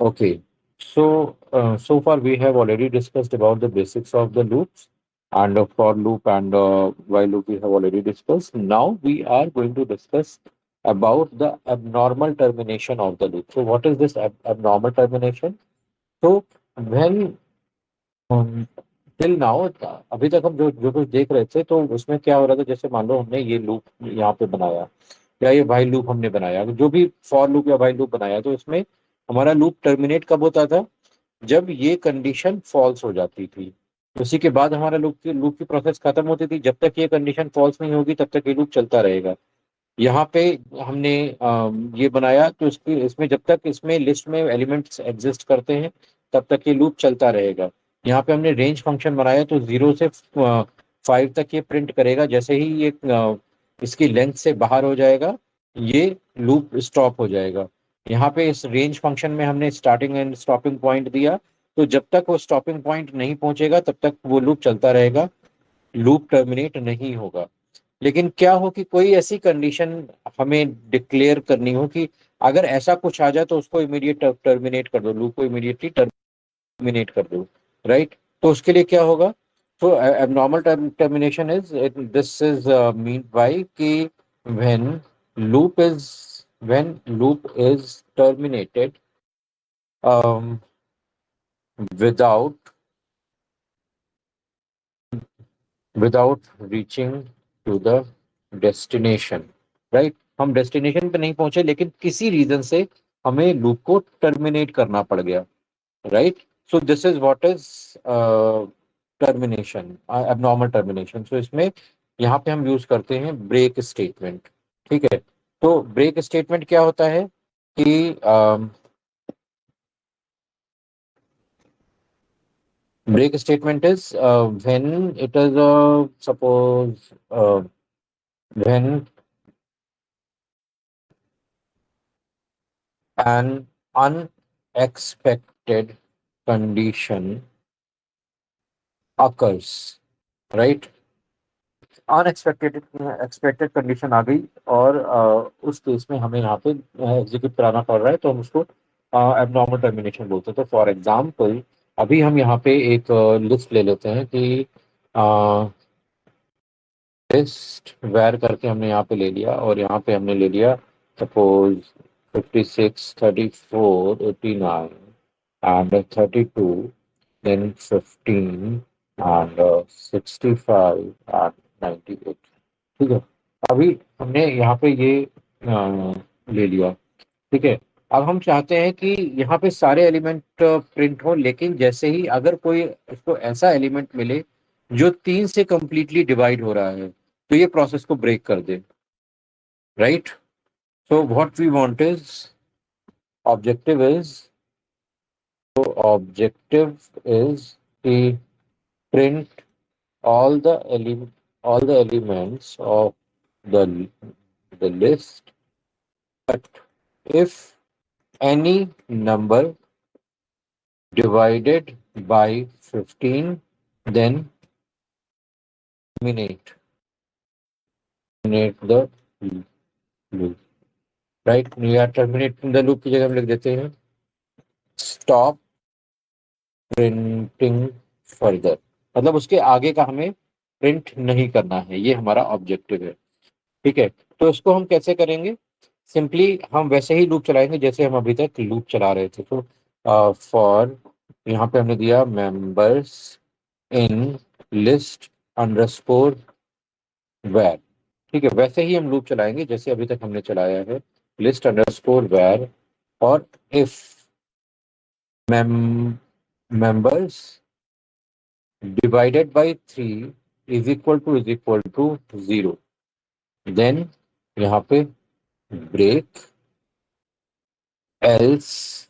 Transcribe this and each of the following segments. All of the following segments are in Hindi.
Okay. So far we have already discussed about the basics of the loops and for loop and while loop we have already discussed. Now we are going to discuss about the abnormal termination of the loop. So what is this abnormal termination? So when till now अभी तक हम जो जो कुछ देख रहे थे तो उसमें क्या हो रहा था, जैसे मान लो हमने ये लूप यहाँ पे बनाया या ये व्हाइल लूप हमने बनाया, जो भी फॉर लूप या व्हाइल लूप बनाया, तो इसमें हमारा लूप टर्मिनेट कब होता था? जब ये कंडीशन फॉल्स हो जाती थी। उसी के बाद हमारा लूप की प्रोसेस खत्म होती थी। जब तक ये कंडीशन फॉल्स नहीं होगी तब तक ये लूप चलता रहेगा। यहाँ पे हमने ये बनाया तो इसकी इसमें जब तक इसमें लिस्ट में एलिमेंट्स एग्जिस्ट करते हैं तब तक ये लूप चलता रहेगा। यहाँ पे हमने रेंज फंक्शन बनाया तो 0 से 5 तक ये प्रिंट करेगा। जैसे ही ये इसकी लेंथ से बाहर हो जाएगा ये लूप स्टॉप हो जाएगा। यहाँ पे इस रेंज फंक्शन में हमने स्टार्टिंग एंड स्टॉपिंग पॉइंट दिया, तो जब तक वो स्टॉपिंग पॉइंट नहीं पहुंचेगा तब तक वो लूप चलता रहेगा, लूप टर्मिनेट नहीं होगा। लेकिन क्या हो कि कोई ऐसी कंडीशन हमें डिक्लेयर करनी हो कि अगर ऐसा कुछ आ जाए तो उसको इमीडिएट टर्मिनेट कर दो, लूप को इमीडिएटली टर्मिनेट कर दो, राइट? तो उसके लिए क्या होगा? तो abnormal termination is this is mean by कि when loop is when loop is terminated without without reaching to the destination, right? हम डेस्टिनेशन पे नहीं पहुंचे लेकिन किसी रीजन से हमें लूप को टर्मिनेट करना पड़ गया, right? So this is what is termination, abnormal termination. So इसमें यहाँ पे हम यूज करते हैं ब्रेक स्टेटमेंट। ठीक है, तो ब्रेक स्टेटमेंट क्या होता है कि break statement is when it is suppose when an unexpected condition occurs, right? Unexpected expected condition आ गई और उस केस में हमें यहाँ पे एग्जीक्यूट कराना पड़ रहा है, तो हम उसको एबनॉर्मल टर्मिनेशन बोलते हैं। तो फॉर एग्जांपल अभी हम यहाँ पे एक लिस्ट ले लेते हैं कि लिस्ट वेर करके हमने यहाँ पे ले लिया और यहाँ पे हमने ले लिया suppose 56, 34, 89 and 32, then 15 and 65 and 98। ठीक है, अभी हमने यहाँ पे ये ले लिया। ठीक है, अब हम चाहते हैं कि यहाँ पे सारे एलिमेंट प्रिंट हो, लेकिन जैसे ही अगर कोई इसको ऐसा एलिमेंट मिले जो 3 से कंप्लीटली डिवाइड हो रहा है तो ये प्रोसेस को ब्रेक कर दे, right? So what we want is objective is objective is कि print all the ele- all the elements of the the list, but if any number divided by 15, then terminate terminate the loop, right? या terminate the loop की जगह हम लिख देते हैं stop printing further, मतलब उसके आगे का हमें प्रिंट नहीं करना है, ये हमारा ऑब्जेक्टिव है। ठीक है, तो इसको हम कैसे करेंगे? सिंपली हम वैसे ही लूप चलाएंगे जैसे हम अभी तक लूप चला रहे थे। तो फॉर यहाँ पे हमने दिया members in list underscore var. ठीक है, वैसे ही हम लूप चलाएंगे जैसे अभी तक हमने चलाया है, लिस्ट अंडरस्कोर वेर। और if members divided by 3 is equal to 0, then यहाँ पे ब्रेक एल्स,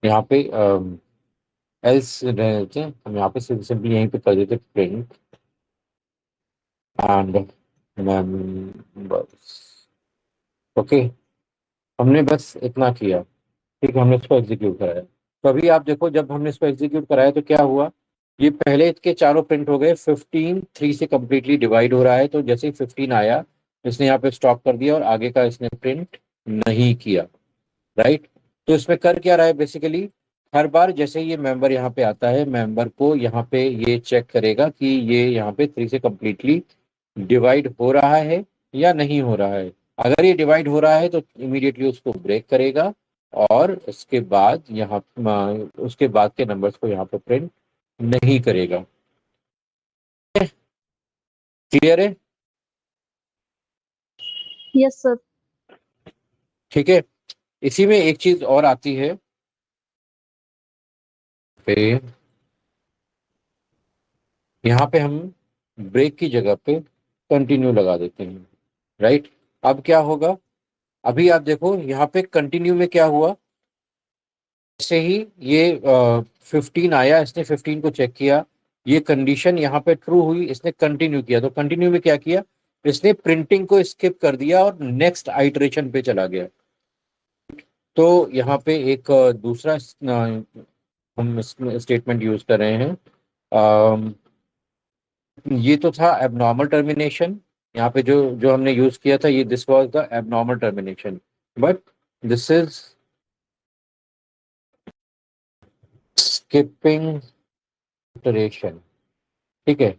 यहाँ पे एल्स रहने देते हैं हम, यहाँ पे सिंपली यहीं पे कर देते प्रिंट एंड मेंबर्स। ओके, हमने बस इतना किया। ठीक है, हमने इसको एग्जीक्यूट कराया। तो अभी आप देखो जब हमने इसको एग्जीक्यूट कराया तो क्या हुआ, ये पहले के चारों प्रिंट हो गए। 15 3 से कंप्लीटली डिवाइड हो रहा है, तो जैसे ही 15 आया इसने यहाँ पे स्टॉप कर दिया और आगे का इसने प्रिंट नहीं किया, राइट? तो इसमें कर क्या रहा है बेसिकली, हर बार जैसे ये मेंबर यहाँ पे आता है, मेंबर को यहाँ पे ये चेक करेगा कि ये यहाँ पे 3 से कंप्लीटली डिवाइड हो रहा है या नहीं हो रहा है। अगर ये डिवाइड हो रहा है तो इमीडिएटली उसको ब्रेक करेगा, और उसके बाद यहाँ उसके बाद के नंबर्स को यहाँ पे प्रिंट नहीं करेगा। क्लियर है? Yes sir. ठीक है। इसी में एक चीज और आती है पे, यहाँ पे हम ब्रेक की जगह पे कंटिन्यू लगा देते हैं, राइट। अब क्या होगा, अभी आप देखो यहाँ पे कंटिन्यू में क्या हुआ, जैसे ही ये 15 आया, इसने 15 को चेक किया, ये कंडीशन यहाँ पे ट्रू हुई, इसने कंटिन्यू किया, तो कंटिन्यू में क्या किया, इसने प्रिंटिंग को स्किप कर दिया और नेक्स्ट आइटरेशन पे चला गया। तो यहाँ पे एक दूसरा हम स्टेटमेंट यूज कर रहे हैं। ये तो था एबनॉर्मल टर्मिनेशन, यहाँ पे जो जो हमने यूज किया था, ये this was the abnormal termination, but this is skipping iteration. ठीक है।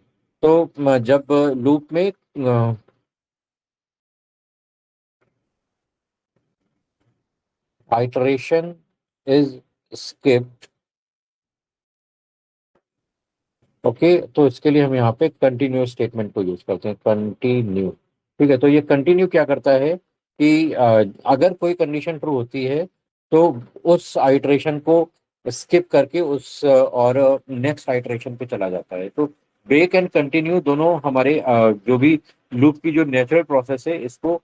तो जब लूप में आइटरेशन इज स्किप्ड, ओके, तो इसके लिए हम यहाँ पे कंटिन्यू स्टेटमेंट को यूज करते हैं, कंटिन्यू। ठीक है। तो ये कंटिन्यू क्या करता है कि अगर कोई कंडीशन ट्रू होती है तो उस आइटरेशन को स्किप करके उस और नेक्स्ट आइटरेशन पे चला जाता है। तो ब्रेक एंड कंटिन्यू दोनों हमारे जो भी लूप की जो नेचुरल प्रोसेस है इसको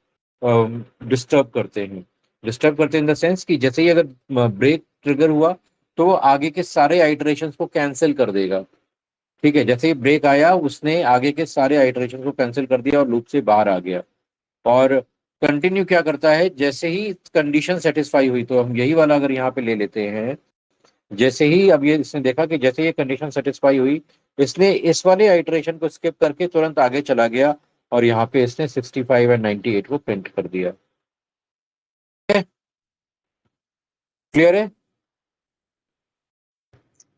डिस्टर्ब करते हैं। डिस्टर्ब करते हैं इन द सेंस कि जैसे ही अगर ब्रेक ट्रिगर हुआ तो वो आगे के सारे आइटरेशंस को कैंसिल कर देगा। ठीक है। जैसे ही ब्रेक आया उसने आगे के सारे आइटरेशन को कैंसिल कर दिया और लूप से बाहर आ गया। और कंटिन्यू क्या करता है, जैसे ही कंडीशन सेटिस्फाई हुई, तो हम यही वाला अगर यहाँ पे ले लेते हैं, जैसे ही अब ये इसने देखा कि जैसे ये कंडीशन सेटिस्फाई हुई, इसने इस वाले आइटरेशन को स्किप करके तुरंत आगे चला गया और यहाँ पे इसने 65 एंड 98 को प्रिंट कर दिया। क्लियर है?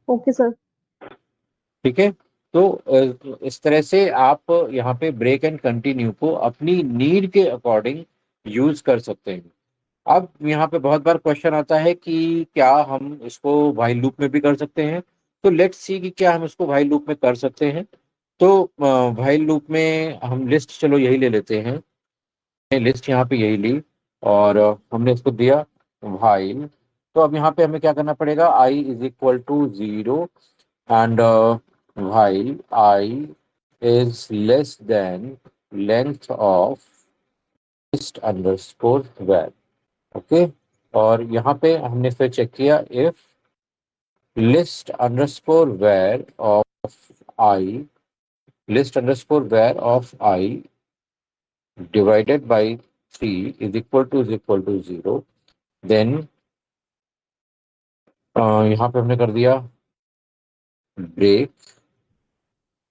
Okay sir. ठीक है। तो इस तरह से आप यहाँ पे ब्रेक एंड कंटिन्यू को अपनी नीड के अकॉर्डिंग यूज कर सकते हैं। अब यहाँ पे बहुत बार क्वेश्चन आता है कि क्या हम इसको व्हाइल लूप में भी कर सकते हैं। तो लेट्स सी कि क्या हम इसको व्हाइल लूप में कर सकते हैं। तो व्हाइल लूप में हम लिस्ट चलो यही ले लेते हैं, लिस्ट यहाँ पे यही ली, और हमने इसको दिया व्हाइल। तो अब यहाँ पे हमें क्या करना पड़ेगा, I is equal to 0 and while I is less than length of list underscore var। Okay. और यहाँ पे हमने फिर चेक किया if list underscore var of I, list underscore var of I divided by 3 is equal to 0, then यहाँ पे हमने कर दिया ब्रेक,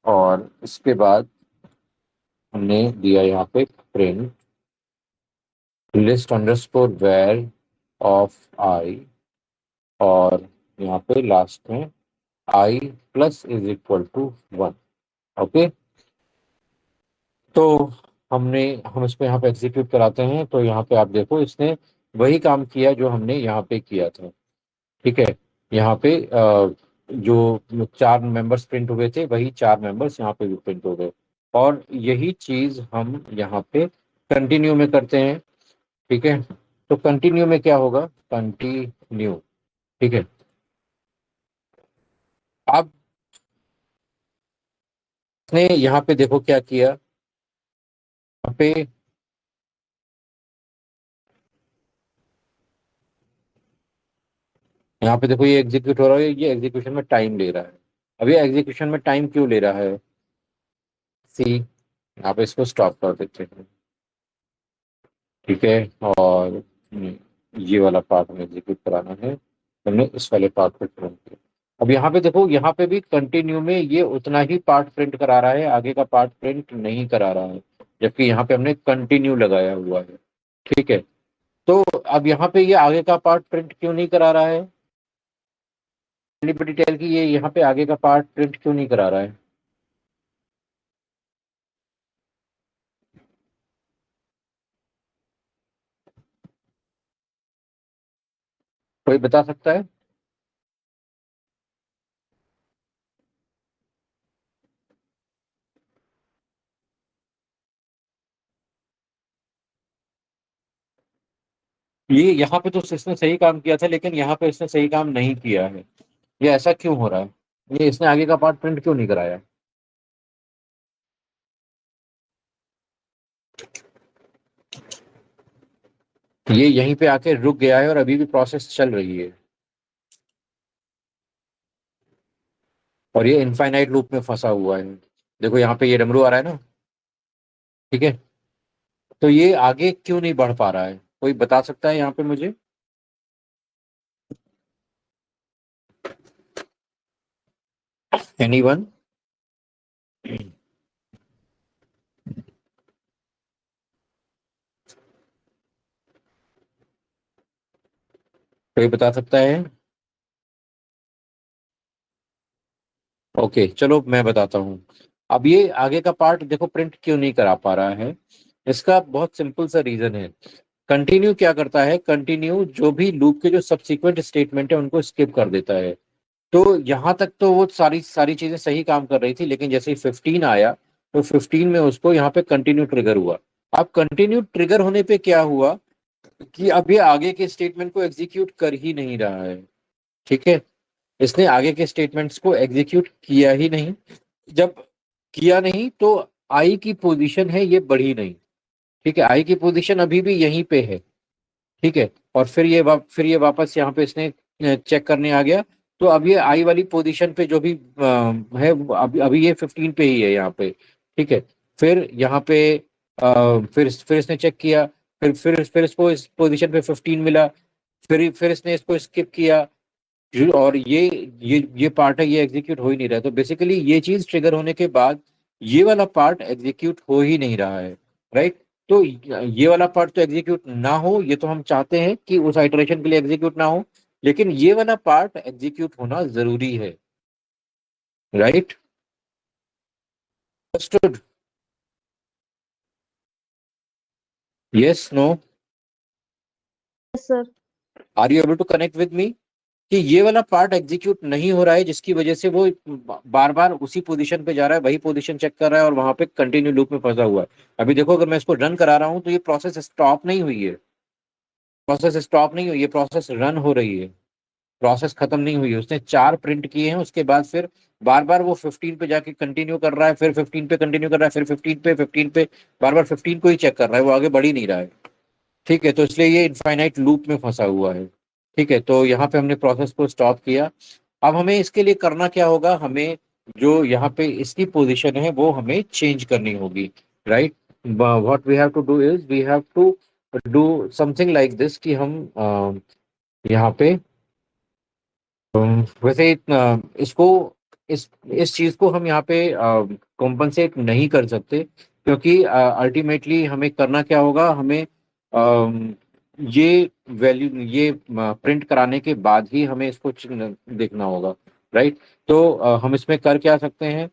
और इसके बाद हमने दिया यहाँ पे print list underscore var of I, और यहाँ पे लास्ट में I plus is equal to 1। Okay. तो हम इसको यहाँ पे एग्जीक्यूट कराते हैं, तो यहाँ पे आप देखो इसने वही काम किया जो हमने यहाँ पे किया था। ठीक है। यहाँ पे जो 4 मेंबर्स प्रिंट हुए थे वही 4 मेंबर्स यहाँ पे भी प्रिंट हो गए, और यही चीज हम यहाँ पे कंटिन्यू में करते हैं। ठीक है। तो कंटिन्यू में क्या होगा, कंटिन्यू। ठीक है। अब इसने यहाँ पे देखो क्या किया, यहाँ पे देखो ये एग्जीक्यूट हो रहा है, ये एग्जीक्यूशन में टाइम ले रहा है। अब ये एग्जीक्यूशन में टाइम क्यों ले रहा है, सी, यहाँ पे इसको स्टॉप कर देते हैं। ठीक है। और ये वाला पार्ट हमें एग्जीक्यूट कराना है, हमने इस वाले पार्ट को प्रिंट किया। अब यहाँ पे देखो, यहाँ पे भी कंटिन्यू में ये उतना ही पार्ट प्रिंट करा रहा है, आगे का पार्ट प्रिंट नहीं करा रहा है, जबकि यहाँ पे हमने कंटिन्यू लगाया हुआ है। ठीक है। तो अब यहाँ पे ये आगे का पार्ट प्रिंट क्यों नहीं करा रहा है? डिटेल की ये यहाँ पे आगे का पार्ट प्रिंट क्यों नहीं करा रहा है? कोई बता सकता है? ये यहाँ पे तो इसने सही काम किया था, लेकिन यहाँ पे इसने सही काम नहीं किया है। ये ऐसा क्यों हो रहा है? ये इसने आगे का पार्ट प्रिंट क्यों नहीं कराया? ये यहीं पे आके रुक गया है और अभी भी प्रोसेस चल रही है, और ये इनफाइनाइट लूप में फंसा हुआ है। देखो यहाँ पे ये डमरू आ रहा है ना, ठीक है? तो ये आगे क्यों नहीं बढ़ पा रहा है? कोई बता सकता है यहाँ पे मुझे? एनीवन? कोई बता सकता है? ओके, चलो मैं बताता हूँ। अब ये आगे का पार्ट देखो प्रिंट क्यों नहीं करा पा रहा है। इसका बहुत सिंपल सा रीजन है। कंटिन्यू क्या करता है, कंटिन्यू जो भी लूप के जो सब्सीक्वेंट स्टेटमेंट है उनको स्किप कर देता है। तो यहाँ तक तो वो सारी सारी चीजें सही काम कर रही थी, लेकिन जैसे ही 15 आया तो 15 में उसको यहाँ पे कंटिन्यू ट्रिगर हुआ। अब कंटिन्यू ट्रिगर होने पे क्या हुआ कि अब ये आगे के स्टेटमेंट को एग्जीक्यूट कर ही नहीं रहा है। ठीक है, इसने आगे के स्टेटमेंट्स को एग्जीक्यूट किया ही नहीं। जब किया नहीं तो आई की पोजीशन है ये बढ़ी नहीं। ठीक है, आई की पोजीशन अभी भी यहीं पे है। ठीक है, और फिर ये वापस यहाँ पे इसने चेक करने आ गया। तो अब ये आई वाली पोजीशन पे जो भी है अभी अभी ये 15 पे ही है यहाँ पे। ठीक है, फिर यहाँ पे फिर इसने चेक किया। फिर इसको इस पोजीशन पे 15 मिला। फिर इसने इसको स्किप किया। और ये पार्ट है, ये एग्जीक्यूट हो ही नहीं रहा। तो बेसिकली ये चीज ट्रिगर होने के बाद ये वाला पार्ट एग्जीक्यूट हो ही नहीं रहा है। राइट? तो ये वाला पार्ट तो एग्जीक्यूट ना हो, ये तो हम चाहते हैं कि उस आइटरेशन के लिए एग्जीक्यूट ना हो, लेकिन ये वाला पार्ट एग्जीक्यूट होना जरूरी है। Right? Understood? Yes? No? Yes sir. Are you able to connect with me कि ये वाला पार्ट एग्जीक्यूट नहीं हो रहा है, जिसकी वजह से वो बार बार उसी पोजीशन पे जा रहा है, वही पोजीशन चेक कर रहा है और वहां पे कंटिन्यू लूप में फंसा हुआ है। अभी देखो, अगर मैं इसको रन करा रहा हूँ तो ये प्रोसेस स्टॉप नहीं हुई है। प्रोसेस स्टॉप नहीं हुई, ये प्रोसेस रन हो रही है। प्रोसेस खत्म नहीं हुई है। उसने 4 प्रिंट किए हैं, उसके बाद फिर बार बार वो 15 पे जाके कंटिन्यू कर रहा है, फिर 15 पे कंटिन्यू कर रहा है, फिर 15 पे बार बार 15 को ही चेक कर रहा है, वो आगे बढ़ ही नहीं रहा है। ठीक है, तो इसलिए ये इनफाइनाइट लूप में फंसा हुआ है। ठीक है, तो यहाँ पे हमने प्रोसेस को स्टॉप किया। अब हमें इसके लिए करना क्या होगा, हमें जो यहाँ पे इसकी पोजीशन है वो हमें चेंज करनी होगी। Right? What we have to do is we have to do something like this कि हम यहाँ पे वैसे इसको इस चीज को हम यहाँ पे कॉम्पनसेट नहीं कर सकते, क्योंकि अल्टीमेटली हमें करना क्या होगा, हमें ये वैल्यू ये प्रिंट कराने के बाद ही हमें इसको देखना होगा। राइट? तो हम इसमें कर क्या सकते हैं,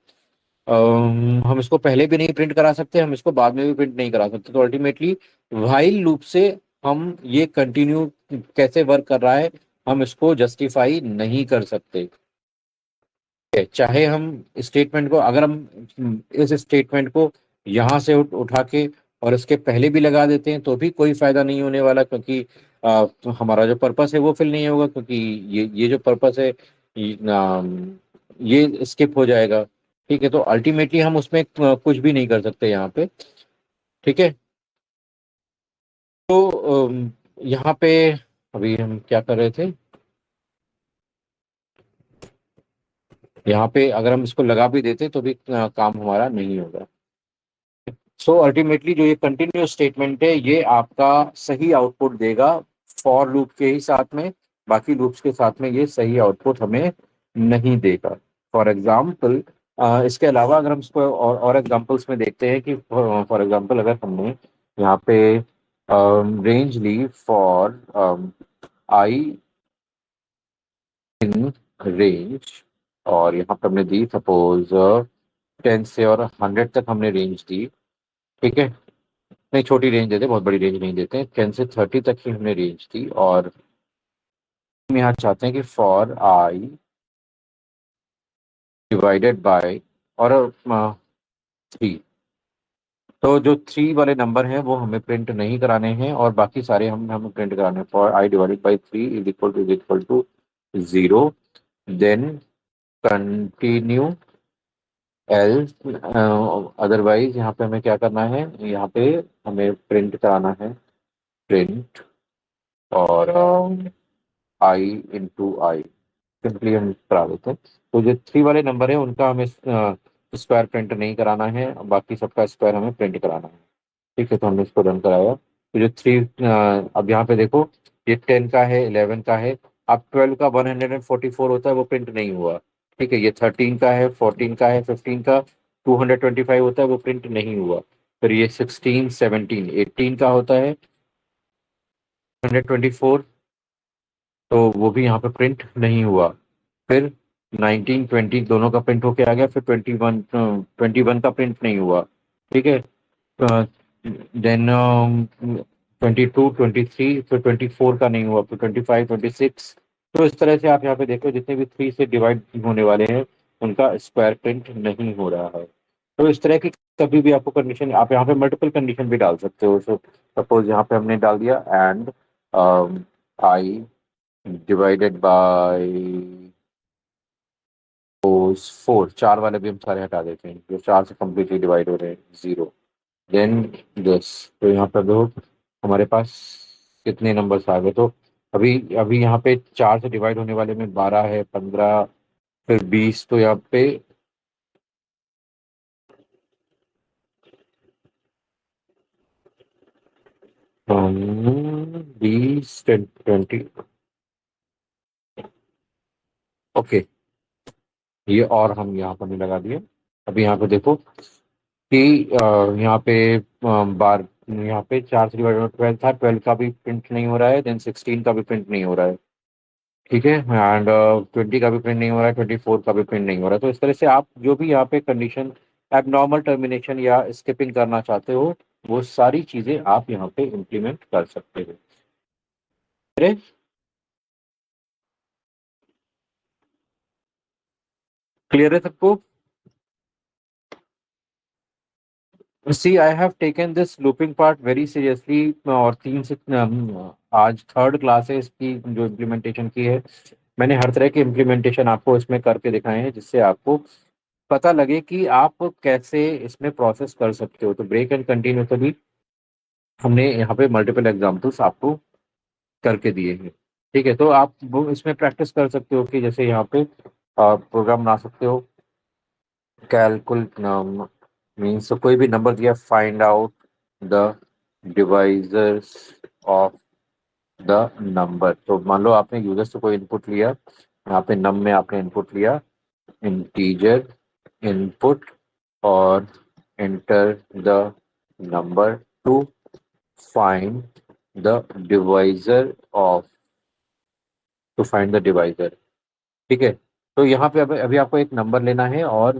हम इसको पहले भी नहीं प्रिंट करा सकते, हम इसको बाद में भी प्रिंट नहीं करा सकते। तो अल्टीमेटली व्हाइल लूप से हम ये कंटिन्यू कैसे वर्क कर रहा है हम इसको जस्टिफाई नहीं कर सकते। चाहे हम स्टेटमेंट को, अगर हम इस स्टेटमेंट को यहाँ से उठा के और इसके पहले भी लगा देते हैं तो भी कोई फायदा नहीं होने वाला, क्योंकि तो हमारा जो पर्पस है वो फिल नहीं होगा, क्योंकि ये जो पर्पस है ये स्किप हो जाएगा। ठीक है, तो अल्टीमेटली हम उसमें कुछ भी नहीं कर सकते यहाँ पे। ठीक है, तो यहाँ पे अभी हम क्या कर रहे थे, यहाँ पे अगर हम इसको लगा भी देते तो भी काम हमारा नहीं होगा। सो अल्टीमेटली जो ये कंटिन्यूस स्टेटमेंट है ये आपका सही आउटपुट देगा फॉर लूप के ही साथ में। बाकी लूप्स के साथ में ये सही आउटपुट हमें नहीं देगा। फॉर एग्जाम्पल, इसके अलावा अगर हम इसको और एग्जाम्पल्स में देखते हैं कि फॉर एग्जाम्पल अगर हमने यहाँ पे रेंज ली फॉर आई इन रेंज, और यहाँ पे हमने दी सपोज 10 से और 100 तक हमने रेंज दी। ठीक है, नहीं छोटी रेंज देते, बहुत बड़ी रेंज नहीं देते, 10 से 30 तक ही हमने रेंज दी। और हम यहाँ चाहते हैं कि फॉर आई डिवाइडेड बाय और 3। तो जो 3 वाले नंबर हैं वो हमें प्रिंट नहीं कराने हैं, और बाकी सारे हम हमें प्रिंट कराने हैं। For I divided by 3 is equal to 0, then continue else, otherwise यहाँ पे हमें क्या करना है, यहाँ पे हमें प्रिंट कराना है, प्रिंट और आई इंटू आई, सिंपली हम करा देते हैं। तो जो 3 वाले नंबर है उनका हमें स्क्वायर प्रिंट नहीं कराना है, बाकी सबका स्क्वायर हमें प्रिंट कराना है। ठीक है, तो हमने इसको रन कराया। तो जो 3, अब यहाँ पे देखो, ये 10 का है, 11 का है। अब 12 का 144 होता है, वो प्रिंट नहीं हुआ। ठीक है, ये 13 का है, 14 का है, 15 का 225 होता है, वो प्रिंट नहीं हुआ। फिर ये 16, 17, 18 का होता है 124, तो वो भी यहाँ पे प्रिंट नहीं हुआ। फिर 19, 20 दोनों का प्रिंट होके आ गया, फिर 21, 21 का प्रिंट नहीं हुआ। ठीक है, देन 22, 23, फिर 24 का नहीं हुआ, फिर 25, 26। तो इस तरह से आप यहाँ पे देखो, जितने भी 3 से डिवाइड होने वाले हैं उनका स्क्वायर प्रिंट नहीं हो रहा है। तो इस तरह की कभी भी आपको कंडीशन, आप यहाँ पे मल्टीपल कंडीशन भी डाल सकते हो। सो सपोज यहाँ पे हमने डाल दिया एंड आई डिवाइडेड बाय 4, 4 वाले भी हम सारे हटा देते हैं जो 4 से कंप्लीटली डिवाइड हो रहे हैं, 0, देन दिस। तो यहाँ पर दो हमारे पास कितने नंबर्स आ गए, तो अभी अभी यहाँ पे 4 से डिवाइड होने वाले में 12 है, 15, फिर 20। तो यहाँ पे 20, 20। ओके, ये और हम यहाँ पर नहीं लगा दिए। अभी यहाँ पे देखो कि यहाँ पे बार यहाँ पे 4 से डिवाइड 12 था, 12 का भी प्रिंट नहीं हो रहा है, देन 16 का भी प्रिंट नहीं हो रहा है। ठीक है, एंड 20 का भी प्रिंट नहीं हो रहा है, 24 का भी प्रिंट नहीं हो रहा है। तो इस तरह से आप जो भी यहाँ पे कंडीशन एबनॉर्मल टर्मिनेशन या स्किपिंग करना चाहते हो, वो सारी चीजें आप यहाँ पे इम्प्लीमेंट कर सकते हो। अरे क्लियर है सबको? See I have taken this looping part very seriously, और 3 से आज थर्ड क्लास है इसकी जो इम्प्लीमेंटेशन की है। मैंने हर तरह के इम्प्लीमेंटेशन आपको इसमें करके दिखाए हैं, जिससे आपको पता लगे कि आप कैसे इसमें प्रोसेस कर सकते हो। तो ब्रेक एंड कंटिन्यू तो भी हमने यहाँ पे मल्टीपल एग्जांपल्स आपको करके दिए हैं। ठीक है, तो आप वो इसमें प्रैक्टिस कर सकते हो कि जैसे यहाँ पे प्रोग्राम बना सकते हो। कैलकुलेट मीन्स कोई भी नंबर दिया, find out the divisors of the number. तो मान लो आपने यूजर से कोई इनपुट लिया, यहाँ पे नम में आपने इनपुट लिया इंटीजर इनपुट, और enter the number to find the divisor of, to find the divisor. ठीक है, तो यहाँ पे अभी अभी आपको एक नंबर लेना है, और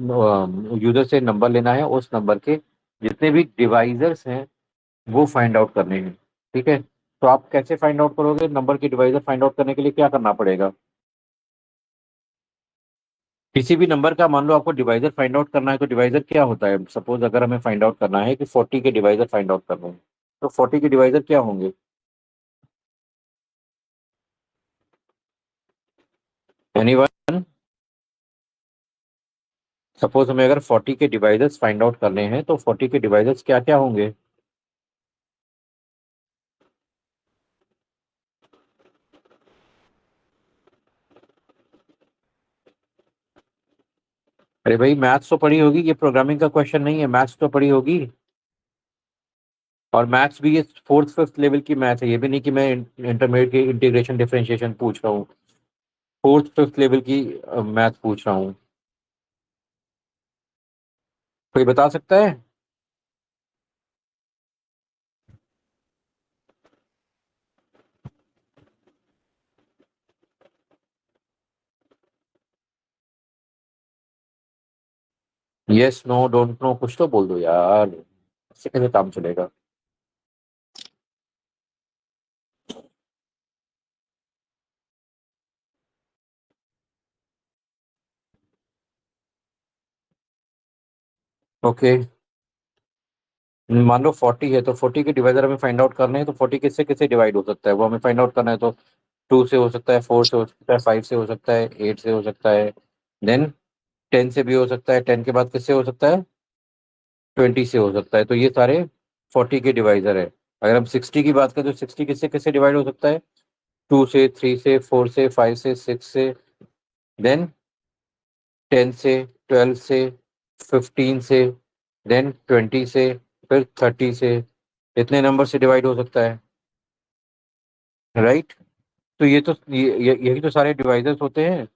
यूजर से नंबर लेना है, उस नंबर के जितने भी डिवाइजर्स हैं वो फाइंड आउट करने हैं। ठीक है, तो आप कैसे फाइंड आउट करोगे नंबर की डिवाइजर? फाइंड आउट करने के लिए क्या करना पड़ेगा? किसी भी नंबर का मान लो आपको डिवाइजर फाइंड आउट करना है, तो डिवाइजर क्या होता है? सपोज अगर हमें फाइंड आउट करना है कि 40 के डिवाइजर फाइंड आउट करने हैं, तो 40 के डिवाइजर क्या होंगे? एनीवन? सपोज हमें अगर 40 के डिवाइजर्स फाइंड आउट करने हैं, तो 40 के डिवाइजर्स क्या क्या होंगे? अरे भाई, मैथ्स तो पढ़ी होगी, ये प्रोग्रामिंग का क्वेश्चन नहीं है, मैथ्स तो पढ़ी होगी। और मैथ्स भी ये फोर्थ फिफ्थ लेवल की मैथ है, ये भी नहीं कि मैं इंटरमीडिएट की इंटीग्रेशन डिफरेंशिएशन पूछ रहा हूँ। फोर्थ फिफ्थ लेवल की मैथ पूछ रहा हूँ। कोई बता सकता है? यस, नो, डोंट नो, कुछ तो बोल दो यार, इससे कैसे काम चलेगा? ओके, मान लो 40 है, तो 40 के डिवाइजर हमें फाइंड आउट करने हैं, तो 40 किससे किससे डिवाइड हो सकता है वो हमें फाइंड आउट करना है। तो 2 से हो सकता है, 4 से हो सकता है, 5 से हो सकता है, 8 से हो सकता है, देन 10 से भी हो सकता है, 10 के बाद किससे हो सकता है, 20 से हो सकता है। तो ये सारे 40 के डिवाइजर है। अगर हम 60 की बात करें तो 60 किससे किससे डिवाइड हो सकता है, 2 से, 3 से, 4 से, 5 से, 6 से, देन 10 से, 12 से, 15 से, देन 20 से, फिर 30 से, इतने नंबर से डिवाइड हो सकता है, राइट। तो ये तो यही तो सारे डिवाइजर्स होते हैं,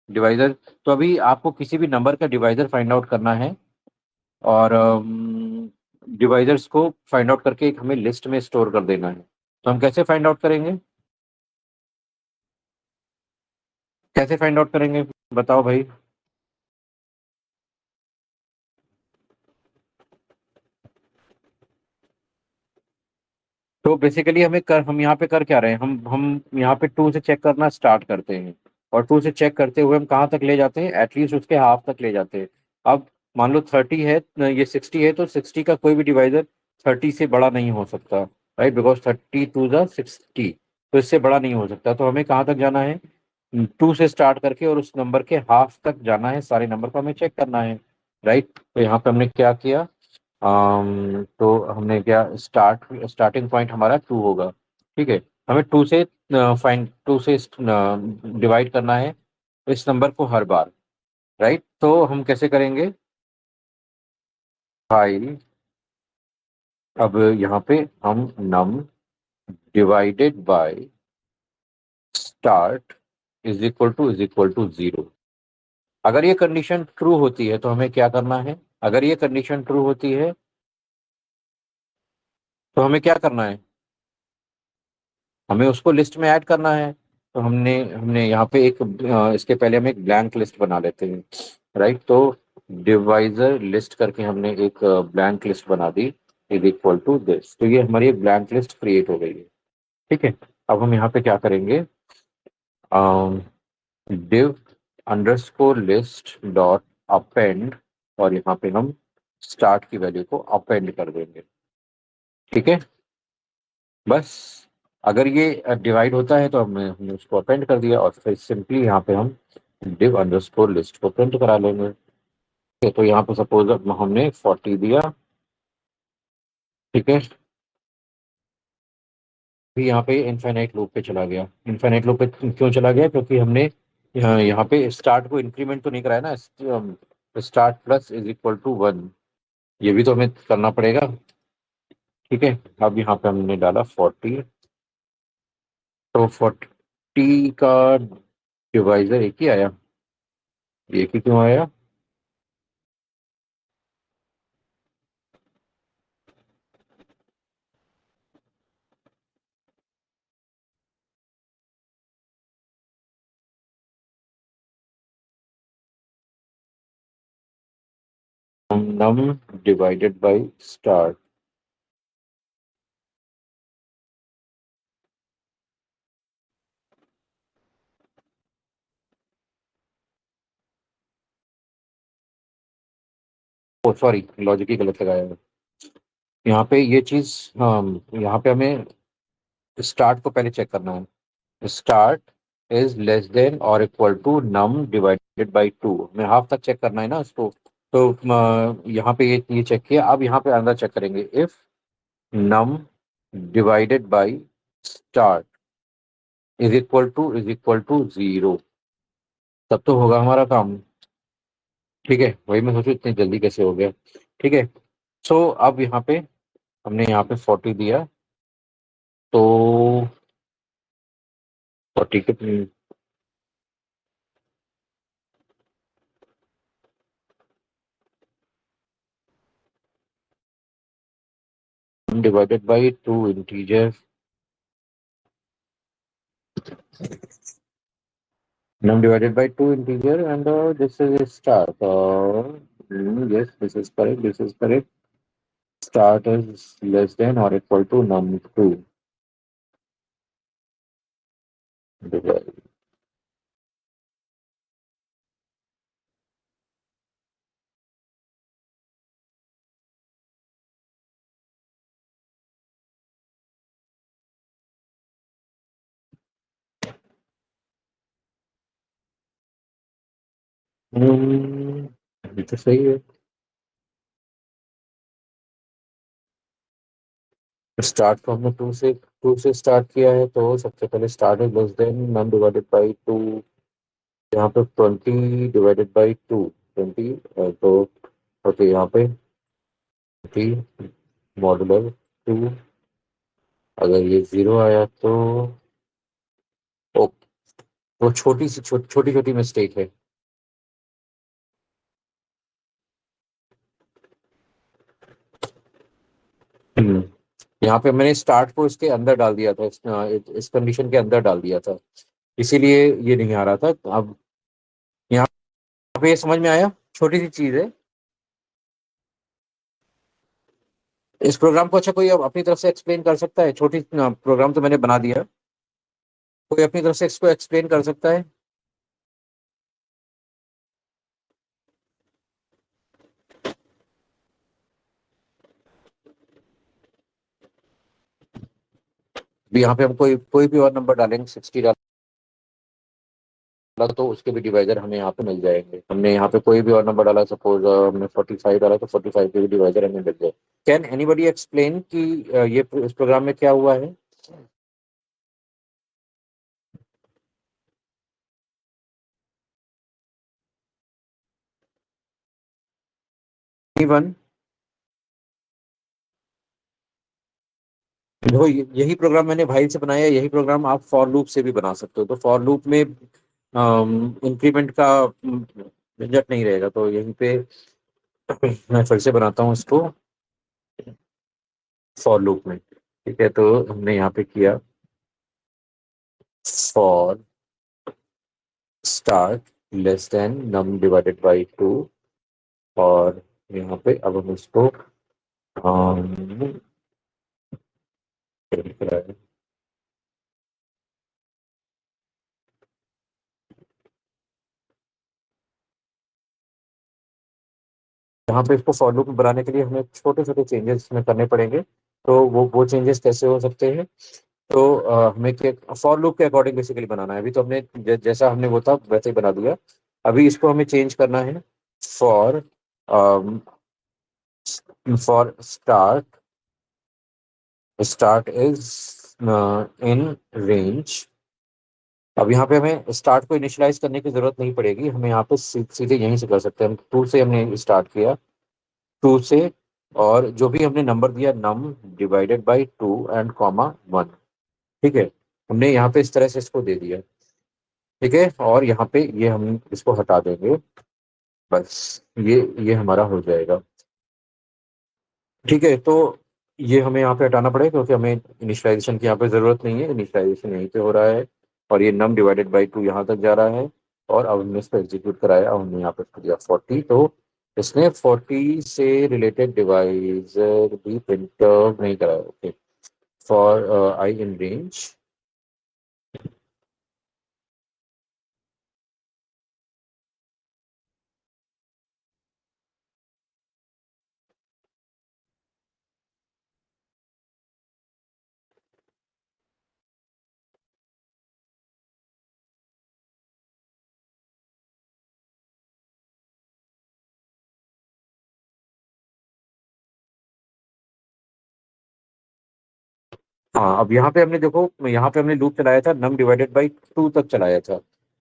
डिवाइजर। तो अभी आपको किसी भी नंबर का डिवाइजर फाइंड आउट करना है, और डिवाइजर्स को फाइंड आउट करके एक हमें लिस्ट में स्टोर कर देना है। तो हम कैसे फाइंड आउट करेंगे, कैसे फाइंड आउट करेंगे, बताओ भाई। तो बेसिकली हम यहाँ पे कर क्या रहे हैं, हम यहाँ पे 2 से चेक करना स्टार्ट करते हैं, और 2 से चेक करते हुए हम कहाँ तक ले जाते हैं, एटलीस्ट उसके हाफ तक ले जाते हैं। अब मान लो 30 है, ये 60 है, तो 60 का कोई भी डिवाइजर 30 से बड़ा नहीं हो सकता, राइट, बिकॉज 30 टू द 60, तो इससे बड़ा नहीं हो सकता। तो हमें कहाँ तक जाना है, 2 से स्टार्ट करके और उस नंबर के हाफ तक जाना है, सारे नंबर को हमें चेक करना है, राइट। तो यहाँ पे हमने क्या किया, तो हमने क्या, स्टार्टिंग पॉइंट हमारा 2 होगा, ठीक है। हमें 2 से फाइन 2 से डिवाइड करना है इस नंबर को हर बार, राइट। तो हम कैसे करेंगे, फाइल, अब यहाँ पे हम num divided by start is equal to 0। अगर ये कंडीशन ट्रू होती है तो हमें क्या करना है, अगर ये कंडीशन ट्रू होती है तो हमें क्या करना है, हमें उसको लिस्ट में ऐड करना है। तो हमने हमने यहाँ पे इसके पहले हम एक ब्लैंक लिस्ट बना लेते हैं, राइट। तो डिवाइजर लिस्ट करके हमने एक ब्लैंक लिस्ट बना दी, इज इक्वल टू दिस। तो ये हमारी एक ब्लैंक लिस्ट क्रिएट हो गई है, ठीक है। अब हम यहाँ पे क्या करेंगे, div underscore list dot append, और यहाँ पे हम स्टार्ट की वैल्यू को अपेंड कर देंगे, ठीक है। बस, अगर ये डिवाइड होता है तो हमने उसको अपेंड कर दिया, और फिर सिंपली यहाँ पे हम div अंडरस्कोर लिस्ट को प्रिंट करा लेंगे। तो यहाँ पे सपोज हमने 40 दिया, ठीक है। फिर यहाँ पे इनफाइनाइट लूप पे चला गया, इनफाइनाइट लूप पे क्यों चला गया, क्योंकि हमने यहाँ पे स्टार्ट को इंक्रीमेंट तो नहीं कराया ना, start plus is equal to 1, ये भी तो हमें करना पड़ेगा, ठीक है। अब यहाँ पे हमने डाला 40, तो 40 का डिवाइजर एक ही आया, एक ही क्यों आया, num divided by start, oh sorry, logic ही गलत लगाया है यहाँ पे, ये चीज, हाँ, यहाँ पे हमें स्टार्ट को पहले चेक करना है, स्टार्ट इज लेस देन और equal to num divided by 2, हमें हाफ तक चेक करना है ना उसको। तो यहाँ पे ये चेक किया, अब यहाँ पे अंदर चेक करेंगे, if num divided by start is equal to 0, तब तो होगा हमारा काम, ठीक है। वही मैं सोचू इतनी जल्दी कैसे हो गया, ठीक है। सो अब यहाँ पे हमने यहाँ पे 40 दिया, तो 40 कितनी, divided by 2 integer, num divided by 2 integer, and this is a start, Yes, this is correct. This is correct. Start is less than or equal to num2 divide. हम्म, ये तो सही है। स्टार्ट को हमने टू से स्टार्ट किया है, तो सबसे पहले start is less than num divided by two. यहाँ पे 20 डिवाइडेड बाई 2, 20, तो ओके यहाँ पे 20 मॉडुलर 2। अगर ये 0 आया तो ओ, वो छोटी छोटी मिस्टेक है। हम्म, यहाँ पे मैंने स्टार्ट को इसके अंदर डाल दिया था, इस कंडीशन के अंदर डाल दिया था, इसीलिए ये नहीं आ रहा था। अब यहाँ पे ये समझ में आया, छोटी सी चीज है। इस प्रोग्राम को अच्छा कोई अब अपनी तरफ से एक्सप्लेन कर सकता है? छोटी प्रोग्राम तो मैंने बना दिया, कोई अपनी तरफ से इसको एक्सप्लेन कर सकता है? भी यहाँ पे हम कोई भी और नंबर डालेंगे, 60 डाला तो उसके भी डिवाइजर हमें यहाँ पे मिल जाएंगे। हमने यहाँ पे कोई भी और नंबर डाला, सपोज हमने 45 डाला तो 45 के भी डिवाइजर हमें मिल जाए। कैन एनीबडी एक्सप्लेन कि ये इस प्रोग्राम में क्या हुआ है? एनीवन? देखो यही प्रोग्राम मैंने भाई से बनाया है, यही प्रोग्राम आप फॉर लूप से भी बना सकते हो। तो फॉर लूप में इंक्रीमेंट का झंझट नहीं रहेगा, तो यहीं पे मैं फिर से बनाता हूँ इसको फॉर लूप में। ठीक है, तो हमने यहाँ पे किया for start less than num divided by 2। और यहाँ पे अब हम इसको अम, क्या लिख रहा है? यहाँ पे इसको फॉर लूप में बनाने के लिए हमें छोटे छोटे चेंजेस इसमें करने पड़ेंगे। तो वो चेंजेस कैसे हो सकते हैं? तो हमें फॉर लूप के अकॉर्डिंग बेसिकली बनाना है। अभी तो हमने जैसा हमने वो था वैसे ही बना दिया। अभी इसको हमें चेंज करना है। For for start, start is in range. अब यहाँ पे हमें स्टार्ट को इनिशियलाइज करने की जरूरत नहीं पड़ेगी, हमें यहाँ पे सीधे यहीं से कर सकते हैं। हम टू से हमने स्टार्ट किया, टू से, और जो भी हमने नंबर दिया नम डिवाइडेड बाई 2 एंड कॉमा 1। ठीक है, हमने यहाँ पे इस तरह से इसको दे दिया। ठीक है, और यहाँ पे ये हम इसको हटा देंगे, बस ये हमारा हो जाएगा। ठीक है, तो ये हमें यहाँ पे हटाना पड़ेगा क्योंकि हमें इनिशियलाइजेशन की यहाँ पे ज़रूरत नहीं है, इनिशियलाइजेशन यहीं पे हो रहा है। और ये नम डिवाइडेड बाई 2 यहाँ तक जा रहा है। और अब हमने इसको एग्जीक्यूट कराया, अब हमने यहाँ पे कर दिया 40, तो इसने 40 से रिलेटेड डिवाइजर भी प्रिंट नहीं कराया। Okay, for I in range. हाँ, अब यहाँ पे हमने देखो, यहाँ पे हमने लूप चलाया था नम डिवाइडेड बाई 2 तक चलाया था।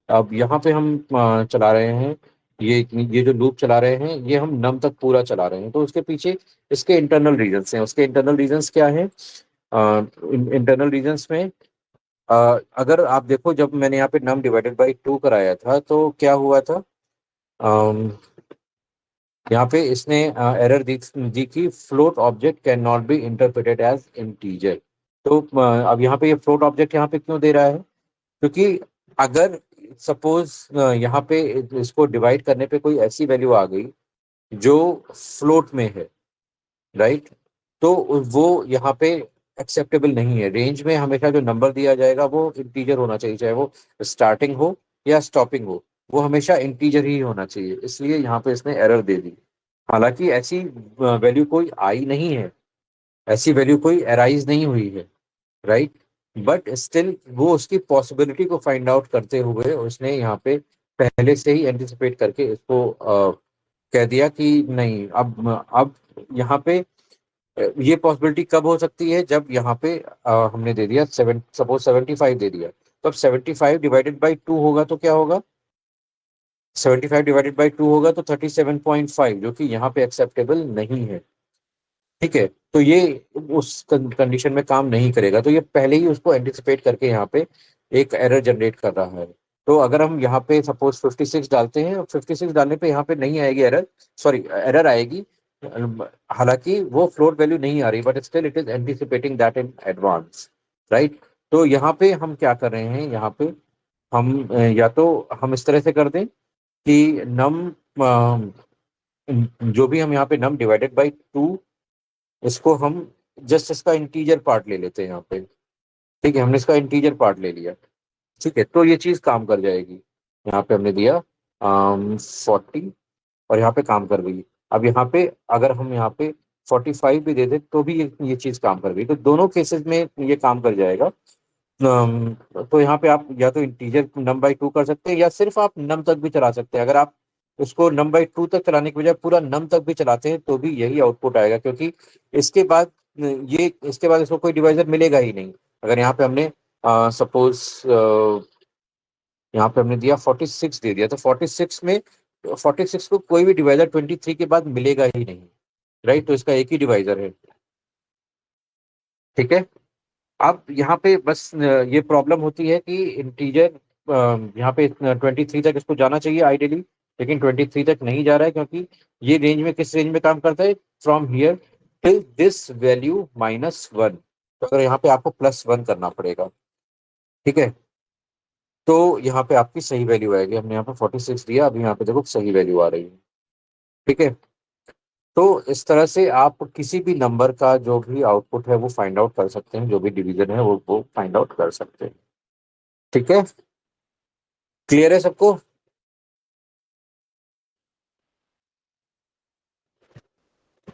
अब यहाँ पे हम चला रहे हैं, ये जो लूप चला रहे हैं ये हम नम तक पूरा चला रहे हैं। तो उसके पीछे इसके इंटरनल रीजंस हैं। उसके इंटरनल रीजंस क्या हैं? इंटरनल रीजंस में अगर आप देखो, जब मैंने यहाँ पे नम डिवाइडेड बाई 2 कराया था तो क्या हुआ था? अम, यहाँ पे इसने एरर दी कि float object cannot be interpreted as integer. तो अब यहाँ पे ये फ्लोट ऑब्जेक्ट यहाँ पे क्यों दे रहा है? क्योंकि अगर सपोज यहाँ पे इसको डिवाइड करने पे कोई ऐसी वैल्यू आ गई जो फ्लोट में है, राइट। तो वो यहाँ पे एक्सेप्टेबल नहीं है। रेंज में हमेशा जो नंबर दिया जाएगा वो इंटीजर होना चाहिए, चाहे वो स्टार्टिंग हो या स्टॉपिंग हो, वो हमेशा इंटीजर ही होना चाहिए। इसलिए यहाँ पे इसने एरर दे दी। हालांकि ऐसी वैल्यू कोई आई नहीं है, ऐसी वैल्यू कोई अराइज नहीं हुई है, राइट। बट स्टिल वो उसकी पॉसिबिलिटी को फाइंड आउट करते हुए उसने यहाँ पे पहले से ही एंटिसिपेट करके इसको कह दिया कि नहीं, अब यहाँ पे ये पॉसिबिलिटी कब हो सकती है, जब यहाँ पे हमने दे दिया सेवन, सपोज 75 दे दिया, तो अब 75 डिवाइडेड बाई 2 होगा तो क्या होगा, 75 डिवाइडेड बाई 2 होगा तो 37.5, जो कि यहाँ पे एक्सेप्टेबल नहीं है। ठीक है, तो ये उस कंडीशन में काम नहीं करेगा, तो ये पहले ही उसको एंटिसिपेट करके यहाँ पे एक एरर जनरेट कर रहा है। तो अगर हम यहाँ पे सपोज 56 डालते हैं, 56 डालने पे यहाँ पे नहीं आएगी एरर, सॉरी एरर आएगी। हालांकि वो फ्लोट वैल्यू नहीं आ रही, but still it is anticipating that in advance, right. तो यहाँ पे हम क्या कर रहे हैं, यहाँ पे हम या तो हम इस तरह से कर दें कि नम जो भी हम यहाँ पे नम डिवाइडेड बाई 2, इसको हम जस्ट इसका इंटीजर पार्ट ले लेते हैं यहाँ पे। ठीक है, हमने इसका इंटीजर पार्ट ले लिया। ठीक है, तो ये चीज काम कर जाएगी। यहाँ पे हमने दिया 40, और यहाँ पे काम कर गई। अब यहाँ पे अगर हम यहाँ पे 45 भी दे दें तो भी ये चीज काम कर गई। तो दोनों केसेस में ये काम कर जाएगा। तो यहाँ पे आप या तो इंटीजर नम बाई 2 कर सकते हैं, या सिर्फ आप नम तक भी चला सकते हैं। अगर आप उसको नम बाई 2 तक चलाने के बजाय पूरा नम तक भी चलाते हैं तो भी यही आउटपुट आएगा, क्योंकि इसके बाद ये इसके बाद इसको कोई डिवाइजर मिलेगा ही नहीं। अगर यहाँ पे हमने सपोज यहाँ पे हमने दिया 46 दे दिया, तो 46 में 46 को कोई भी डिवाइजर 23 के बाद मिलेगा ही नहीं, राइट। तो इसका एक ही डिवाइजर है। ठीक है, अब यहाँ पे बस ये प्रॉब्लम होती है कि इंटीजर यहाँ पे 23 तक इसको जाना चाहिए आइडियली, लेकिन 23 तक नहीं जा रहा है, क्योंकि ये रेंज में किस रेंज में काम करता है, from here till this value -1। तो अगर यहाँ पे आपको +1 करना पड़ेगा। ठीक है, तो यहाँ पे आपकी सही वैल्यू आएगी। हमने यहाँ पे 46 दिया, अभी यहाँ पे देखो सही वैल्यू आ रही है। ठीक है, तो इस तरह से आप किसी भी नंबर का जो भी आउटपुट है वो फाइंड आउट कर सकते हैं, जो भी डिवीजन है वो फाइंड आउट कर सकते हैं। ठीक है, क्लियर है सबको।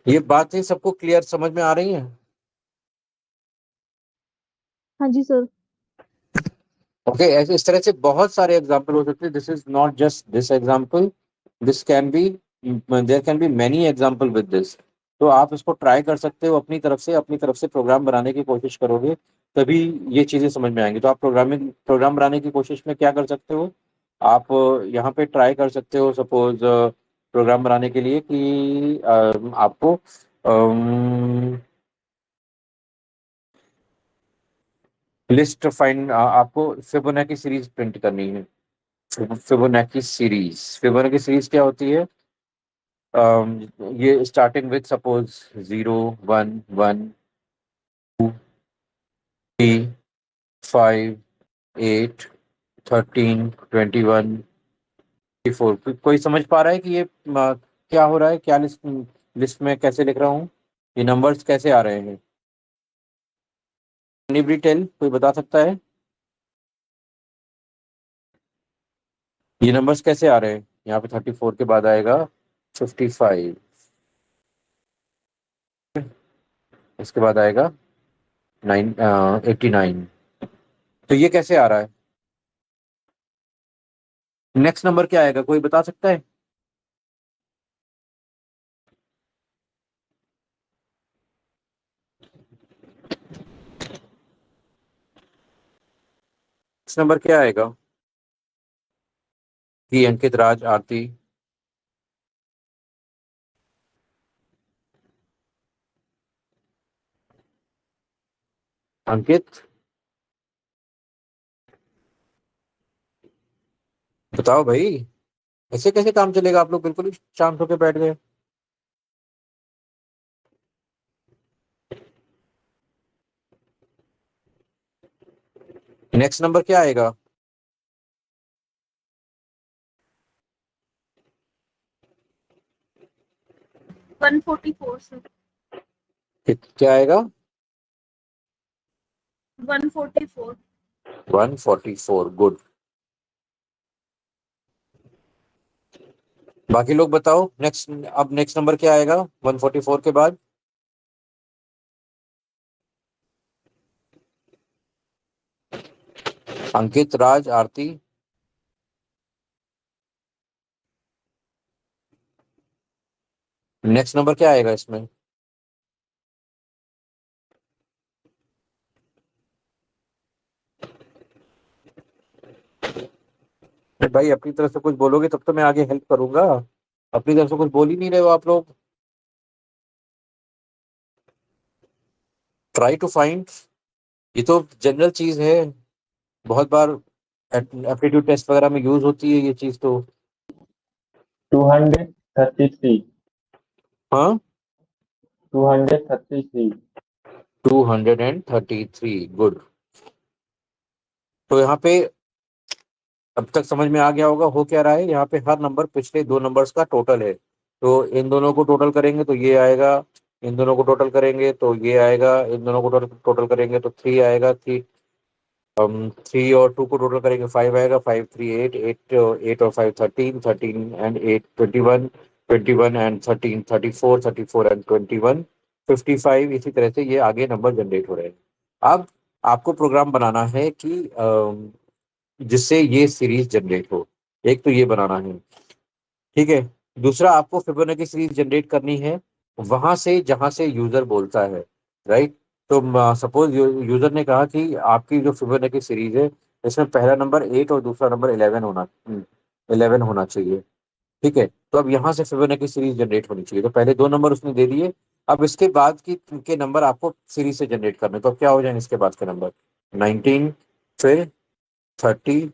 ये बातें सबको क्लियर समझ में आ रही हैं। हाँ जी सर। ओके, ऐसे इस तरह से बहुत सारे एग्जांपल हो सकते हैं। This is not just this example, this can be, there can be many example with this. तो आप इसको ट्राई कर सकते हो अपनी तरफ से प्रोग्राम बनाने की कोशिश करोगे, तभी ये चीजें समझ में आएंगी। तो आप प्रोग्राम बनाने की कोशिश में क्या कर सकते हो, आप यहाँ पे ट्राई कर सकते हो सपोज प्रोग्राम बनाने के लिए कि आपको लिस्ट फाइंड, आपको फिबोनाची सीरीज प्रिंट करनी है। फिबोनाची सीरीज क्या होती है, ये स्टार्टिंग विद सपोज 0, 1, 1, 2, 3, 5, 8, 13, 21, 24। कोई समझ पा रहा है कि ये क्या हो रहा है, क्या लिस्ट लिस्ट में कैसे लिख रहा हूँ, ये नंबर्स कैसे आ रहे हैं। एनीबडी टेल, कोई बता सकता है ये नंबर्स कैसे आ रहे हैं। यहाँ पे 34 के बाद आएगा 55, इसके बाद आएगा 89। तो ये कैसे आ रहा है, नेक्स्ट नंबर क्या आएगा, कोई बता सकता है। नेक्स्ट नंबर क्या आएगा, कि अंकित, राज, आरती। अंकित, बताओ भाई, ऐसे कैसे काम चलेगा, आप लोग बिल्कुल ही शांत होकर बैठ गए। नेक्स्ट नंबर क्या आएगा, 144 सर। क्या आएगा? 144। 144, गुड। बाकी लोग बताओ, नेक्स्ट, अब नेक्स्ट नंबर क्या आएगा 144 के बाद? अंकित, राज, आरती। नेक्स्ट नंबर क्या आएगा इसमें? अरे भाई, अपनी तरफ से कुछ बोलोगे तब तो मैं आगे हेल्प करूंगा। अपनी तरफ से कुछ बोल ही नहीं रहे हो आप लोग। Try to find. ये तो जनरल चीज है, बहुत बार एप्टीट्यूड टेस्ट वगैरह में यूज होती है ये चीज तो। 233। हाँ, 233। 233, गुड। तो यहाँ पे अब तक समझ में आ गया होगा हो क्या रहा है। यहाँ पे हर नंबर पिछले दो नंबर्स का टोटल है। तो इन दोनों को टोटल करेंगे तो ये आएगा, इन दोनों को टोटल करेंगे तो ये आएगा, इन दोनों को टोटल टोटल करेंगे तो थ्री आएगा, थ्री। हम थ्री और टू को टोटल करेंगे फाइव आएगा, five three eight, eight eight और five 13, 13 and eight 21, 21 and 13 34, 34 and 21 55। इसी तरह से ये आगे नंबर जनरेट हो रहे हैं। अब आपको प्रोग्राम बनाना है कि जिससे ये सीरीज जनरेट हो। एक तो ये बनाना है, ठीक है। दूसरा, आपको फिबोनाची सीरीज जनरेट करनी है वहां से जहां से यूजर बोलता है, राइट। तो सपोज यूजर ने कहा कि आपकी जो फिबोनाची सीरीज है इसमें पहला नंबर 8 और दूसरा नंबर 11 होना चाहिए, ठीक है। तो अब यहाँ से फिबोनाची सीरीज जनरेट होनी चाहिए। तो पहले दो नंबर उसने दे दिए। अब इसके बाद की के नंबर आपको सीरीज से जनरेट करने। तो अब क्या हो जाएंगे इसके बाद के नंबर? 19, फिर 30,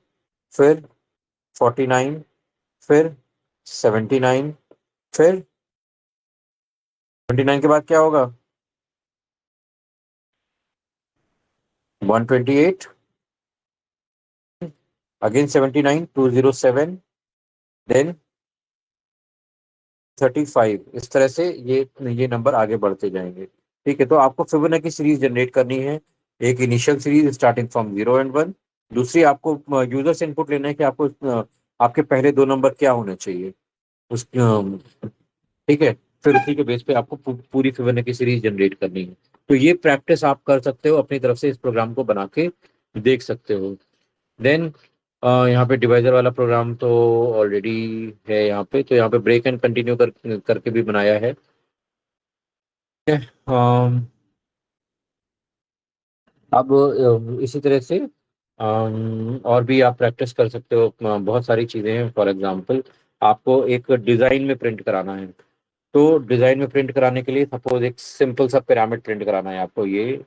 फिर 49, फिर 79, फिर 29 के बाद क्या होगा? 128, अगेन 79, 207, देन 35। इस तरह से ये नंबर आगे बढ़ते जाएंगे, ठीक है। तो आपको फिबोनाची सीरीज जनरेट करनी है। एक initial series starting from 0 and 1। दूसरी, आपको यूजर से इनपुट लेना है कि आपको आपके पहले दो नंबर क्या होने चाहिए उस, ठीक है। फिर उसी के बेस पे आपको पूरी फिबोनाची सीरीज जनरेट करनी है। तो ये प्रैक्टिस आप कर सकते हो अपनी तरफ से, इस प्रोग्राम को बना के देख सकते हो। देन यहाँ पे डिवाइजर वाला प्रोग्राम तो ऑलरेडी है यहाँ पे। तो यहाँ पे ब्रेक एंड कंटिन्यू करके भी बनाया है। अम, अब इसी तरह से और भी आप प्रैक्टिस कर सकते हो। बहुत सारी चीज़ें हैं। फॉर एग्जांपल, आपको एक डिज़ाइन में प्रिंट कराना है। तो डिज़ाइन में प्रिंट कराने के लिए सपोज एक सिंपल सा पिरामिड प्रिंट कराना है आपको, ये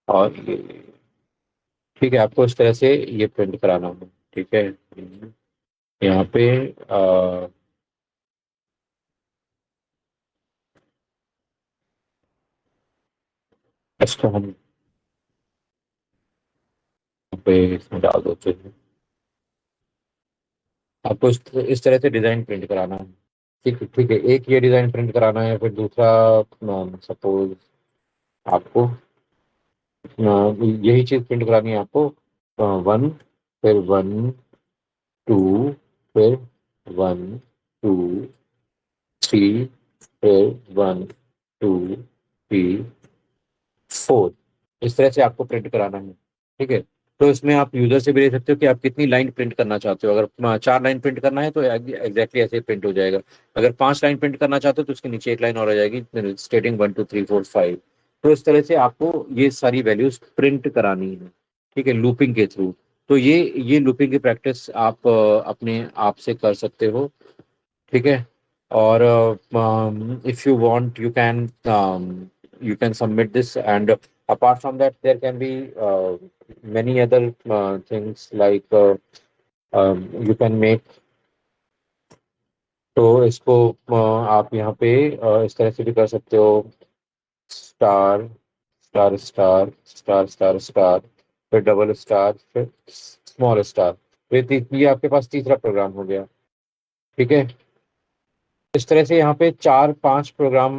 और ये, ठीक है। आपको इस तरह से ये प्रिंट कराना है, ठीक है। यहाँ पे इसको हम यहाँ पे इसमें डाल देते हैं। आपको इस तरह से डिज़ाइन प्रिंट कराना है, ठीक है, ठीक है। एक ये डिज़ाइन प्रिंट कराना है। फिर दूसरा, सपोज आपको यही चीज़ प्रिंट करानी है आपको। वन, फिर वन, टू, फिर वन, टू, थ्री, फिर वन, टू, थ्री, फोर। इस तरह से आपको प्रिंट कराना है, ठीक है। तो इसमें आप यूजर से भी ले सकते हो कि आप कितनी लाइन प्रिंट करना चाहते हो। अगर चार लाइन प्रिंट करना है तो एग्जैक्टली ऐसे प्रिंट हो जाएगा। अगर पांच लाइन प्रिंट करना चाहते हो तो उसके नीचे एक लाइन और आ जाएगी स्टेटिंग 1 2 3 4 5। तो इस तरह से आपको ये सारी वैल्यूज प्रिंट करानी है, ठीक है, लूपिंग के थ्रू। तो ये लूपिंग की प्रैक्टिस आप अपने आप से कर सकते हो, ठीक है। और if you want you can submit this, and apart from that there can be many other things like you can make। तो इसको आप यहाँ पे इस तरह से भी कर सकते हो। Star, star, star, star, star, star, फिर डबल स्टार, फिर स्मॉल स्टार। ये आपके पास तीसरा प्रोग्राम हो गया, ठीक है। इस तरह से यहाँ पे 4-5 प्रोग्राम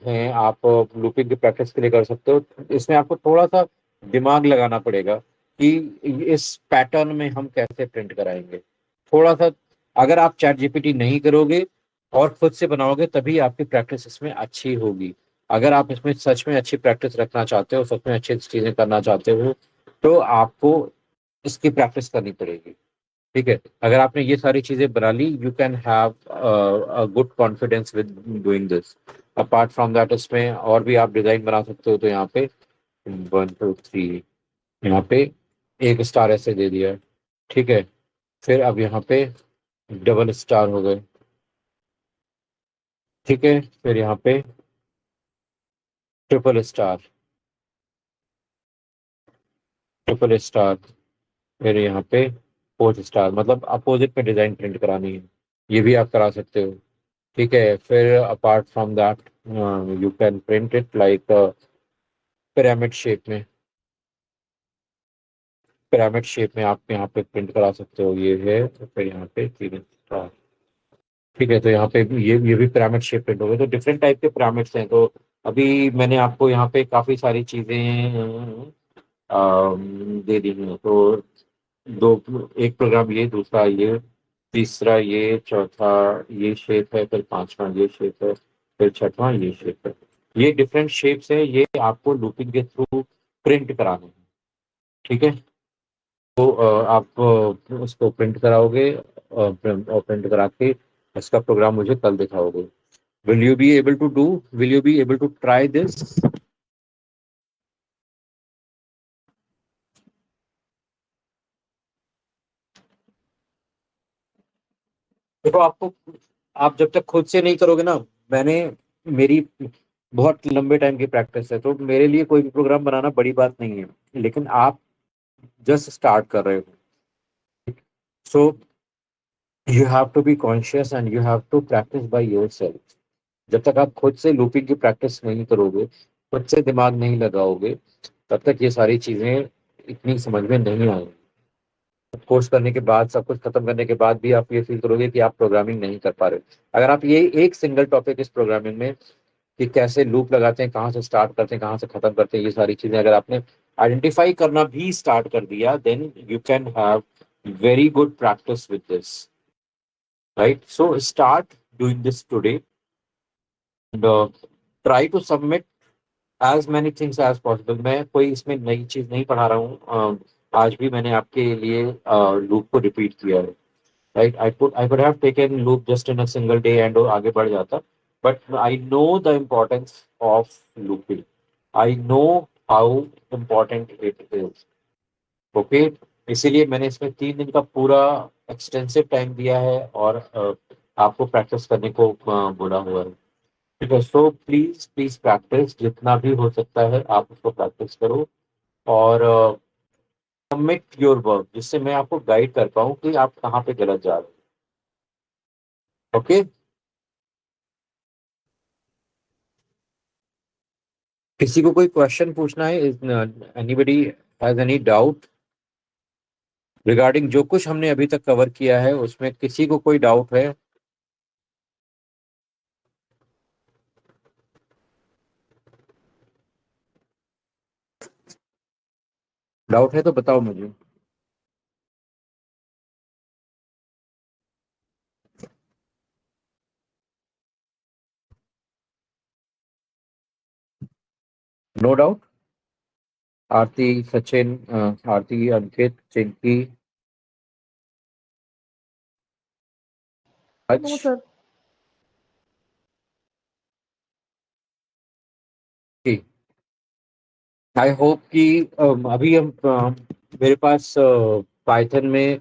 हैं, आप लूपिंग की प्रैक्टिस के लिए कर सकते हो। इसमें आपको थोड़ा सा दिमाग लगाना पड़ेगा कि इस पैटर्न में हम कैसे प्रिंट कराएंगे। थोड़ा सा अगर आप चैट जीपीटी नहीं करोगे और खुद से बनाओगे तभी आपकी प्रैक्टिस इसमें अच्छी होगी। अगर आप इसमें सच में अच्छी प्रैक्टिस रखना चाहते हो, सच में अच्छी चीजें करना चाहते हो, तो आपको इसकी प्रैक्टिस करनी पड़ेगी। ठीक है, अगर आपने ये सारी चीजें बना ली, you can have a good confidence with doing this. Apart from that इसमें और भी आप डिजाइन बना सकते हो। तो यहाँ पे 1 2 3, यहाँ पे एक स्टार ऐसे दे दिया है। ठीक है, फिर अब यहाँ पे डबल स्टार हो गए। ठीक है, फिर यहाँ पे ट्रिपल स्टार, ट्रिपल स्टार, फिर यहाँ पे 4th स्टार, मतलब अपोजिट में डिजाइन प्रिंट करानी है, ये भी आप करा सकते हो। ठीक है, फिर apart from that you can print it like pyramid shape में। पिरामिड शेप में आप यहाँ पे प्रिंट करा सकते हो, ये है। तो फिर यहाँ पे 3 स्टार। ठीक है, तो यहाँ पे ये भी पिरामिड शेप प्रिंट हो गए। तो डिफरेंट टाइप के पिरामिड्स हैं। तो अभी मैंने आपको यहाँ पे काफी सारी चीजें दे दी हैं। तो दो, एक प्रोग्राम ये, दूसरा ये, तीसरा ये, चौथा ये शेप है, फिर पांचवा ये शेप है, फिर छठवां ये शेप है। ये डिफरेंट शेप्स है, ये आपको लूपिंग के थ्रू प्रिंट कराने हैं। ठीक है, तो आप उसको प्रिंट कराओगे और प्रिंट करा के इसका प्रोग्राम मुझे कल दिखाओगे। Will you be able to do, will you be able to try this? देखो, आपको, आप जब तक खुद से नहीं करोगे ना, मैंने, मेरी बहुत लंबे टाइम की प्रैक्टिस है, तो मेरे लिए कोई भी प्रोग्राम बनाना बड़ी बात नहीं है। लेकिन आप जस्ट स्टार्ट कर रहे हो, so you have to be conscious and you have to practise by yourself. जब तक आप खुद से लूपिंग की प्रैक्टिस नहीं करोगे, खुद से दिमाग नहीं लगाओगे, तब तक ये सारी चीजें इतनी समझ में नहीं आएंगी। कोर्स करने के बाद, सब कुछ खत्म करने के बाद भी आप ये फील करोगे कि आप प्रोग्रामिंग नहीं कर पा रहे हो। अगर आप ये एक सिंगल टॉपिक इस प्रोग्रामिंग में, कि कैसे लूप लगाते हैं, कहाँ से स्टार्ट करते हैं, कहाँ से खत्म करते हैं, ये सारी चीजें अगर आपने आइडेंटिफाई करना भी स्टार्ट कर दिया, then you can have very good practice with this, right? So start doing this today and try to submit as many things as possible. मैं कोई इसमें नई चीज नहीं पढ़ा रहा हूँ। आज भी मैंने आपके लिए लूप को रिपीट किया है, right? I could have taken loop just in a single day and आगे बढ़ जाता, but I know the importance of looping. I know how important it is. Okay, इसीलिए मैंने इसमें 3 दिन का पूरा एक्सटेंसिव टाइम दिया है और आपको प्रैक्टिस करने को बोला हुआ है। ठीक है, सो प्लीज प्लीज प्रैक्टिस, जितना भी हो सकता है आप उसको प्रैक्टिस करो और सबमिट योर वर्क, जिससे मैं आपको गाइड कर पाऊँ कि आप कहाँ पे गलत जा रहे हो। ओके, किसी को कोई क्वेश्चन पूछना है? Anybody has any doubt regarding जो कुछ हमने अभी तक कवर किया है, उसमें किसी को कोई डाउट है? डाउट है तो बताओ मुझे। No doubt. Aarti, Sachin, Aarti, Ankit, Chinki, No, अच्छी। sir. आई होप कि अभी हम मेरे पास पाइथन में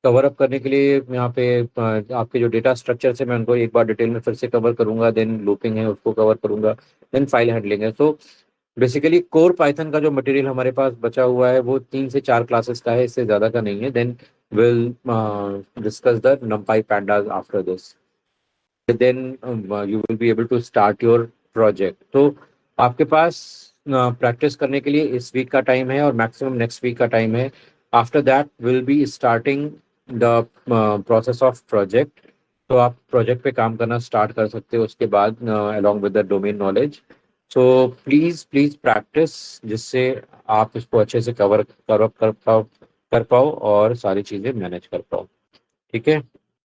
कवर अप करने के लिए यहाँ पे आपके जो डेटा स्ट्रक्चर है, मैं उनको एक बार डिटेल में फिर से कवर करूंगा। देन लूपिंग है उसको कवर करूंगा। देन फाइल हैंडलिंग है। सो बेसिकली कोर पाइथन का जो मटेरियल हमारे पास बचा हुआ है वो 3 से 4 क्लासेस का है, इससे ज्यादा का नहीं है। Then will discuss the numpy pandas after this. Then you will be able to start your project. तो आपके पास प्रैक्टिस करने के लिए इस वीक का टाइम है और मैक्सिमम नेक्स्ट वीक का टाइम है। After that will be starting the process of project तो आप प्रोजेक्ट पे काम करना स्टार्ट कर सकते हो उसके बाद, along with the domain knowledge. So please please practice, जिससे आप इसको अच्छे से कवर कर पाओ और सारी चीजें मैनेज कर पाओ। ठीक है।